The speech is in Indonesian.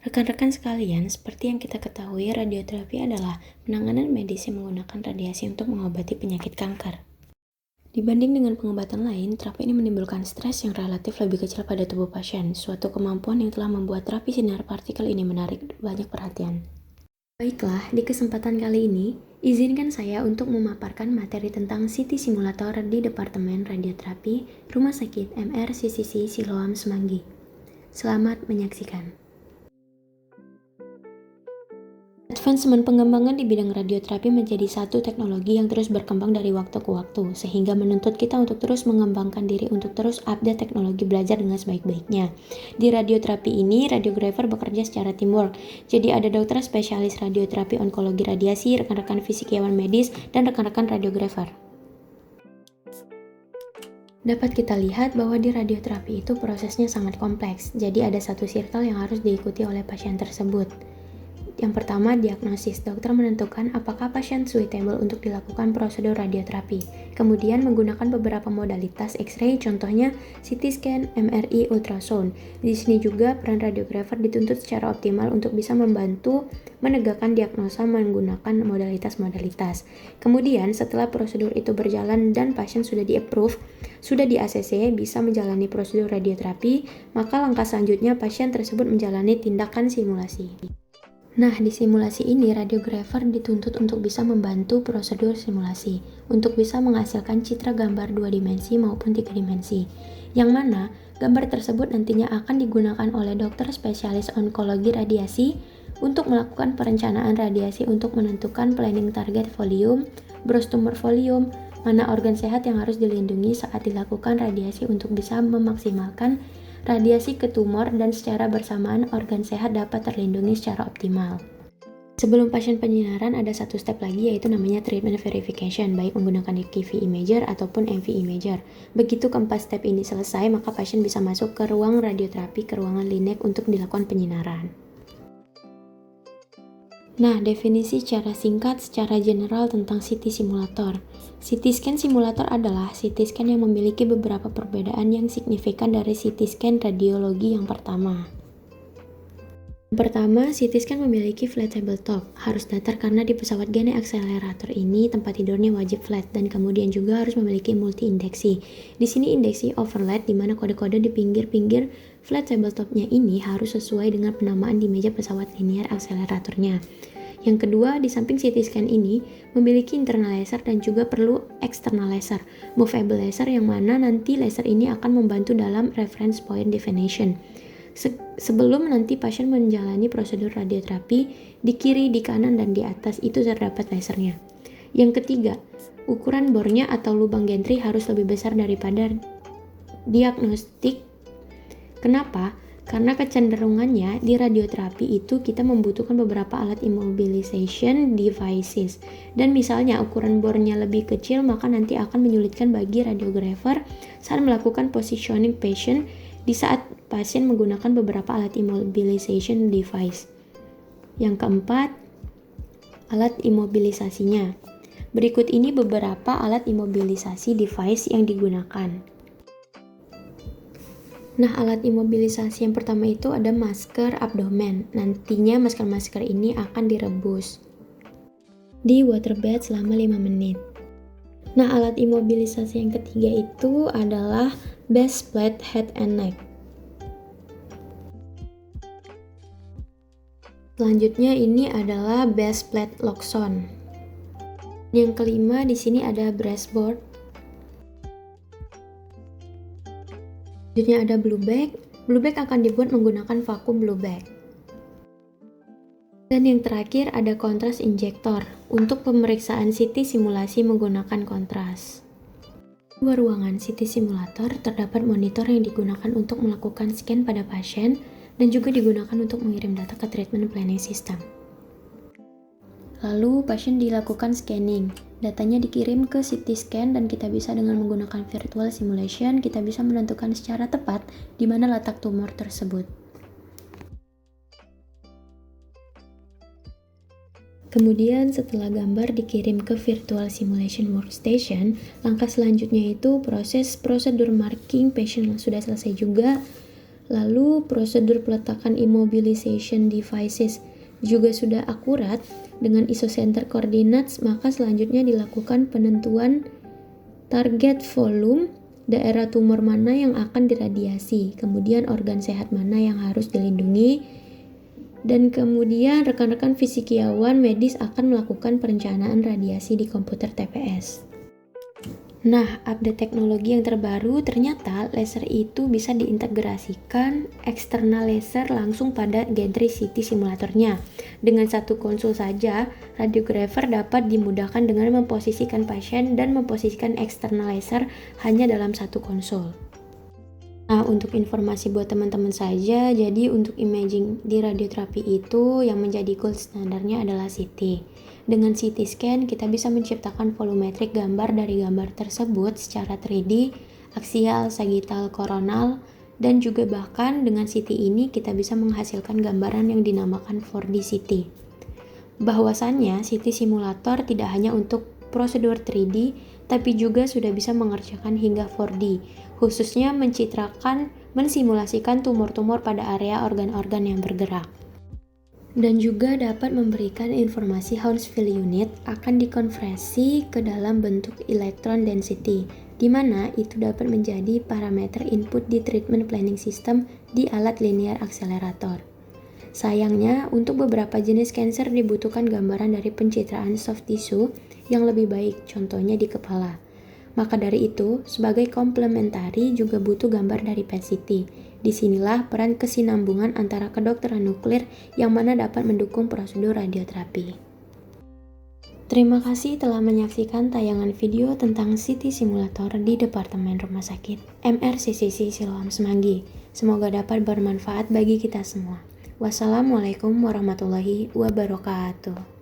Rekan-rekan sekalian, seperti yang kita ketahui, radioterapi adalah penanganan medis yang menggunakan radiasi untuk mengobati penyakit kanker. Dibanding dengan pengobatan lain, terapi ini menimbulkan stres yang relatif lebih kecil pada tubuh pasien, suatu kemampuan yang telah membuat terapi sinar partikel ini menarik banyak perhatian. Baiklah, di kesempatan kali ini, izinkan saya untuk memaparkan materi tentang CT simulator di Departemen Radioterapi Rumah Sakit MRCCC Siloam Semanggi. Selamat menyaksikan. Advancement pengembangan di bidang radioterapi menjadi satu teknologi yang terus berkembang dari waktu ke waktu, sehingga menuntut kita untuk terus mengembangkan diri untuk terus update teknologi belajar dengan sebaik-baiknya. Di radioterapi ini, radiografer bekerja secara teamwork, jadi ada dokter spesialis radioterapi onkologi radiasi, rekan-rekan fisikyawan medis, dan rekan-rekan radiografer. Dapat kita lihat bahwa di radioterapi itu prosesnya sangat kompleks, jadi ada satu circle yang harus diikuti oleh pasien tersebut. Yang pertama, diagnosis. Dokter menentukan apakah pasien suitable untuk dilakukan prosedur radioterapi. Kemudian menggunakan beberapa modalitas X-ray, contohnya CT scan, MRI, ultrasound. Di sini juga peran radiografer dituntut secara optimal untuk bisa membantu menegakkan diagnosa menggunakan modalitas-modalitas. Kemudian setelah prosedur itu berjalan dan pasien sudah di-approve, sudah di-ACC, bisa menjalani prosedur radioterapi, maka langkah selanjutnya pasien tersebut menjalani tindakan simulasi. Nah, di simulasi ini, radiografer dituntut untuk bisa membantu prosedur simulasi, untuk bisa menghasilkan citra gambar 2 dimensi maupun 3 dimensi, yang mana gambar tersebut nantinya akan digunakan oleh dokter spesialis onkologi radiasi untuk melakukan perencanaan radiasi untuk menentukan planning target volume, gross tumor volume, mana organ sehat yang harus dilindungi saat dilakukan radiasi untuk bisa memaksimalkan radiasi ke tumor dan secara bersamaan organ sehat dapat terlindungi secara optimal. Sebelum pasien penyinaran ada satu step lagi yaitu namanya treatment verification, baik menggunakan KV imager ataupun MV imager. Begitu keempat step ini selesai, maka pasien bisa masuk ke ruang radioterapi, ke ruangan linek untuk dilakukan penyinaran. Nah, definisi secara singkat, secara general tentang CT simulator. CT scan simulator adalah CT scan yang memiliki beberapa perbedaan yang signifikan dari CT scan radiologi yang pertama. Pertama, CT scan memiliki flat tabletop, harus datar karena di pesawat Gene Accelerator ini tempat tidurnya wajib flat dan kemudian juga harus memiliki multi-indeksi. Di sini indeksi overlap di mana kode-kode di pinggir-pinggir flat tabletopnya ini harus sesuai dengan penamaan di meja pesawat linear akseleratornya. Yang kedua, di samping CT scan ini memiliki internal laser dan juga perlu external laser, movable laser yang mana nanti laser ini akan membantu dalam reference point definition. Sebelum nanti pasien menjalani prosedur radioterapi, di kiri, di kanan, dan di atas itu terdapat lasernya. Yang ketiga, ukuran bornya atau lubang gantry harus lebih besar daripada diagnostik. Kenapa? Karena kecenderungannya di radioterapi itu kita membutuhkan beberapa alat immobilization devices. Dan misalnya ukuran bornya lebih kecil, maka nanti akan menyulitkan bagi radiografer saat melakukan positioning patient di saat pasien menggunakan beberapa alat immobilization device. Yang keempat, alat imobilisasinya. Berikut ini beberapa alat imobilisasi device yang digunakan. Nah, alat imobilisasi yang pertama itu ada masker abdomen. Nantinya masker-masker ini akan direbus di waterbed selama 5 menit. Nah, alat imobilisasi yang ketiga itu adalah base plate head and neck. Selanjutnya ini adalah base plate loxone. Yang kelima di sini ada breastboard. Selanjutnya ada blue bag. Blue bag akan dibuat menggunakan vakum blue bag. Dan yang terakhir ada kontras injektor untuk pemeriksaan CT simulasi menggunakan kontras. Di luar ruangan CT simulator terdapat monitor yang digunakan untuk melakukan scan pada pasien dan juga digunakan untuk mengirim data ke treatment planning system. Lalu pasien dilakukan scanning, datanya dikirim ke CT scan dan kita bisa dengan menggunakan virtual simulation kita bisa menentukan secara tepat di mana letak tumor tersebut. Kemudian setelah gambar dikirim ke virtual simulation workstation, langkah selanjutnya itu proses prosedur marking patient yang sudah selesai juga. Lalu prosedur peletakan immobilization devices juga sudah akurat dengan isocenter coordinates, maka selanjutnya dilakukan penentuan target volume, daerah tumor mana yang akan diradiasi, kemudian organ sehat mana yang harus dilindungi, dan kemudian rekan-rekan fisikiawan medis akan melakukan perencanaan radiasi di komputer TPS. Nah, update teknologi yang terbaru ternyata laser itu bisa diintegrasikan eksternal laser langsung pada gantry CT simulatornya. Dengan satu konsol saja, radiografer dapat dimudahkan dengan memposisikan pasien dan memposisikan eksternal laser hanya dalam satu konsol. Nah, untuk informasi buat teman-teman saja, jadi untuk imaging di radioterapi itu yang menjadi gold standarnya adalah CT. Dengan CT scan, kita bisa menciptakan volumetrik gambar dari gambar tersebut secara 3D, aksial, sagittal, koronal, dan juga bahkan dengan CT ini kita bisa menghasilkan gambaran yang dinamakan 4D CT. Bahwasannya, CT simulator tidak hanya untuk prosedur 3D, tapi juga sudah bisa mengerjakan hingga 4D, khususnya mensimulasikan tumor-tumor pada area organ-organ yang bergerak. Dan juga dapat memberikan informasi Hounsfield unit akan dikonversi ke dalam bentuk electron density, di mana itu dapat menjadi parameter input di treatment planning system di alat linear accelerator. Sayangnya, untuk beberapa jenis kanker dibutuhkan gambaran dari pencitraan soft tissue yang lebih baik, contohnya di kepala. Maka dari itu, sebagai komplementari juga butuh gambar dari PET-CT. Disinilah peran kesinambungan antara kedokteran nuklir yang mana dapat mendukung prosedur radioterapi. Terima kasih telah menyaksikan tayangan video tentang CT simulator di Departemen Rumah Sakit MRCCC Siloam Semanggi. Semoga dapat bermanfaat bagi kita semua. Wassalamualaikum warahmatullahi wabarakatuh.